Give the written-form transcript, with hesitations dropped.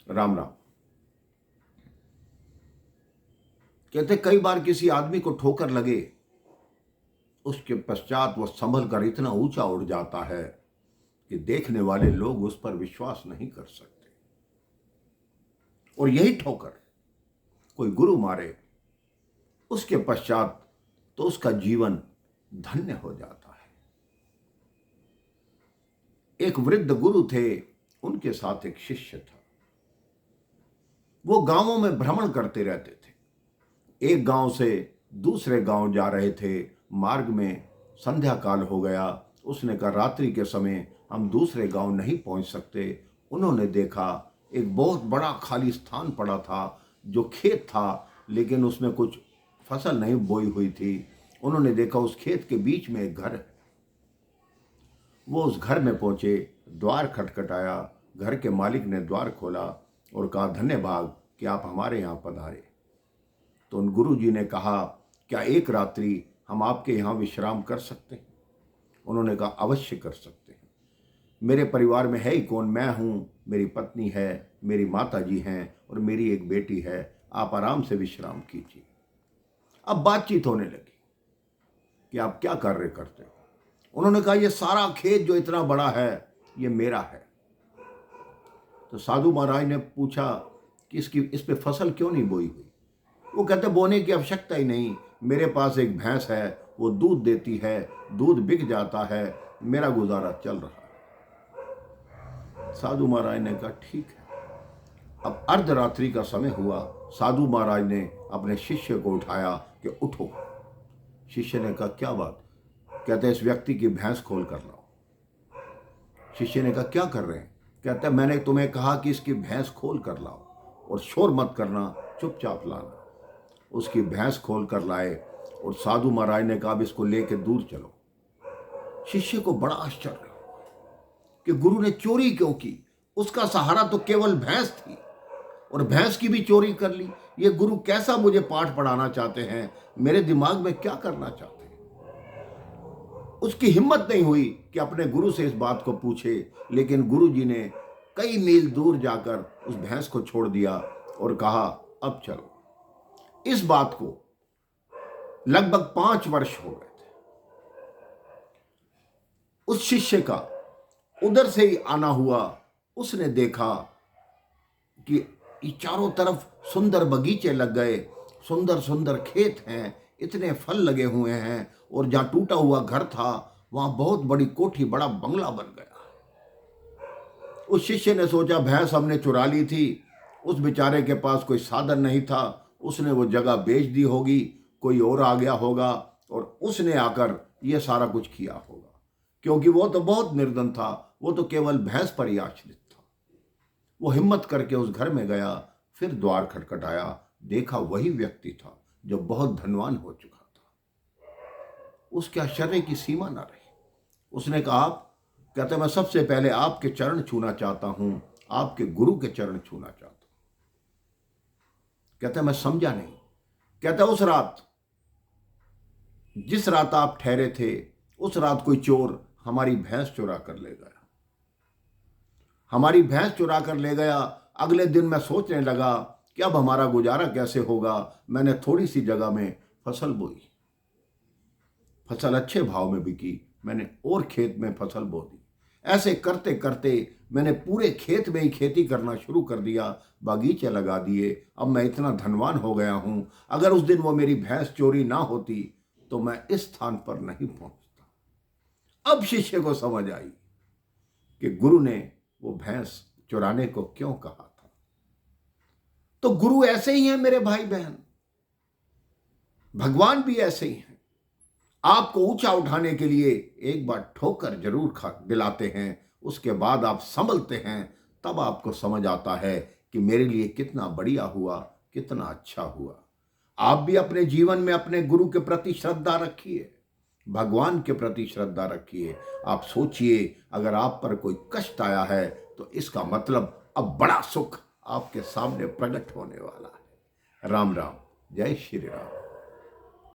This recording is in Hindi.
राम राम। कहते कई बार किसी आदमी को ठोकर लगे, उसके पश्चात वह संभल कर इतना ऊंचा उड़ जाता है कि देखने वाले लोग उस पर विश्वास नहीं कर सकते। और यही ठोकर कोई गुरु मारे, उसके पश्चात तो उसका जीवन धन्य हो जाता है। एक वृद्ध गुरु थे, उनके साथ एक शिष्य था। वो गांवों में भ्रमण करते रहते थे। एक गांव से दूसरे गांव जा रहे थे। मार्ग में संध्या काल हो गया। उसने कहा रात्रि के समय हम दूसरे गांव नहीं पहुंच सकते। उन्होंने देखा एक बहुत बड़ा खाली स्थान पड़ा था, जो खेत था, लेकिन उसमें कुछ फसल नहीं बोई हुई थी। उन्होंने देखा उस खेत के बीच में एक घर है। वो उस घर में पहुंचे, द्वार खटखटाया। घर के मालिक ने द्वार खोला और कहा धन्यवाद कि आप हमारे यहाँ पधारे। तो उन गुरु जी ने कहा क्या एक रात्रि हम आपके यहाँ विश्राम कर सकते हैं? उन्होंने कहा अवश्य कर सकते हैं। मेरे परिवार में है ही कौन? मैं हूँ, मेरी पत्नी है, मेरी माता जी हैं और मेरी एक बेटी है। आप आराम से विश्राम कीजिए। अब बातचीत होने लगी कि आप क्या कार्य करते हो। उन्होंने कहा ये सारा खेत जो इतना बड़ा है ये मेरा है। तो साधु महाराज ने पूछा कि इस पे फसल क्यों नहीं बोई हुई? वो कहते बोने की आवश्यकता ही नहीं, मेरे पास एक भैंस है, वो दूध देती है, दूध बिक जाता है, मेरा गुजारा चल रहा है। साधु महाराज ने कहा ठीक है। अब अर्धरात्रि का समय हुआ। साधु महाराज ने अपने शिष्य को उठाया कि उठो। शिष्य ने कहा क्या बात? कहते इस व्यक्ति की भैंस खोल कर लाओ। शिष्य ने कहा क्या कर रहे हैं? कहते मैंने तुम्हें कहा कि इसकी भैंस खोल कर लाओ और शोर मत करना, चुपचाप लाना। उसकी भैंस खोल कर लाए और साधु महाराज ने कहा अब इसको लेकर दूर चलो। शिष्य को बड़ा आश्चर्य हुआ कि गुरु ने चोरी क्यों की? उसका सहारा तो केवल भैंस थी और भैंस की भी चोरी कर ली। ये गुरु कैसा मुझे पाठ पढ़ाना चाहते हैं? मेरे दिमाग में क्या करना चाहते हैं? उसकी हिम्मत नहीं हुई कि अपने गुरु से इस बात को पूछे, लेकिन गुरु जी ने कई मील दूर जाकर उस भैंस को छोड़ दिया और कहा अब चलो। इस बात को लगभग 5 वर्ष हो गए थे। उस शिष्य का उधर से ही आना हुआ। उसने देखा कि चारों तरफ सुंदर बगीचे लग गए, सुंदर सुंदर खेत हैं, इतने फल लगे हुए हैं, और जहां टूटा हुआ घर था वहां बहुत बड़ी कोठी, बड़ा बंगला बन गया। उस शिष्य ने सोचा भैंस हमने चुरा ली थी, उस बेचारे के पास कोई साधन नहीं था, उसने वो जगह बेच दी होगी, कोई और आ गया होगा और उसने आकर ये सारा कुछ किया होगा, क्योंकि वो तो बहुत निर्धन था, वो तो केवल भैंस पर ही आश्रित था। वो हिम्मत करके उस घर में गया, फिर द्वार खटखटाया, देखा वही व्यक्ति था जो बहुत धनवान हो चुका था। उसके आश्चर्य की सीमा ना रही। उसने कहा आप? कहते मैं सबसे पहले आपके चरण छूना चाहता हूं, आपके गुरु के चरण छूना चाहता हूं। कहते मैं समझा नहीं। कहता उस रात, जिस रात आप ठहरे थे, उस रात कोई चोर हमारी भैंस चुरा कर ले गया। हमारी भैंस चुरा कर ले गया। अगले दिन मैं सोचने लगा कि अब हमारा गुजारा कैसे होगा। मैंने थोड़ी सी जगह में फसल बोई, फसल अच्छे भाव में बिकी, मैंने और खेत में फसल बो दी। ऐसे करते करते मैंने पूरे खेत में ही खेती करना शुरू कर दिया, बागीचे लगा दिए। अब मैं इतना धनवान हो गया हूं, अगर उस दिन वो मेरी भैंस चोरी ना होती तो मैं इस स्थान पर नहीं पहुंचता। अब शिष्य को समझ आई कि गुरु ने वो भैंस चुराने को क्यों कहा था। तो गुरु ऐसे ही हैं मेरे भाई बहन, भगवान भी ऐसे ही हैं। आपको ऊंचा उठाने के लिए एक बार ठोकर जरूर खा दिलाते हैं, उसके बाद आप संभलते हैं। तब आपको समझ आता है कि मेरे लिए कितना बढ़िया हुआ, कितना अच्छा हुआ। आप भी अपने जीवन में अपने गुरु के प्रति श्रद्धा रखिए, भगवान के प्रति श्रद्धा रखिए। आप सोचिए अगर आप पर कोई कष्ट आया है तो इसका मतलब अब बड़ा सुख आपके सामने प्रकट होने वाला है। राम राम, जय श्री राम।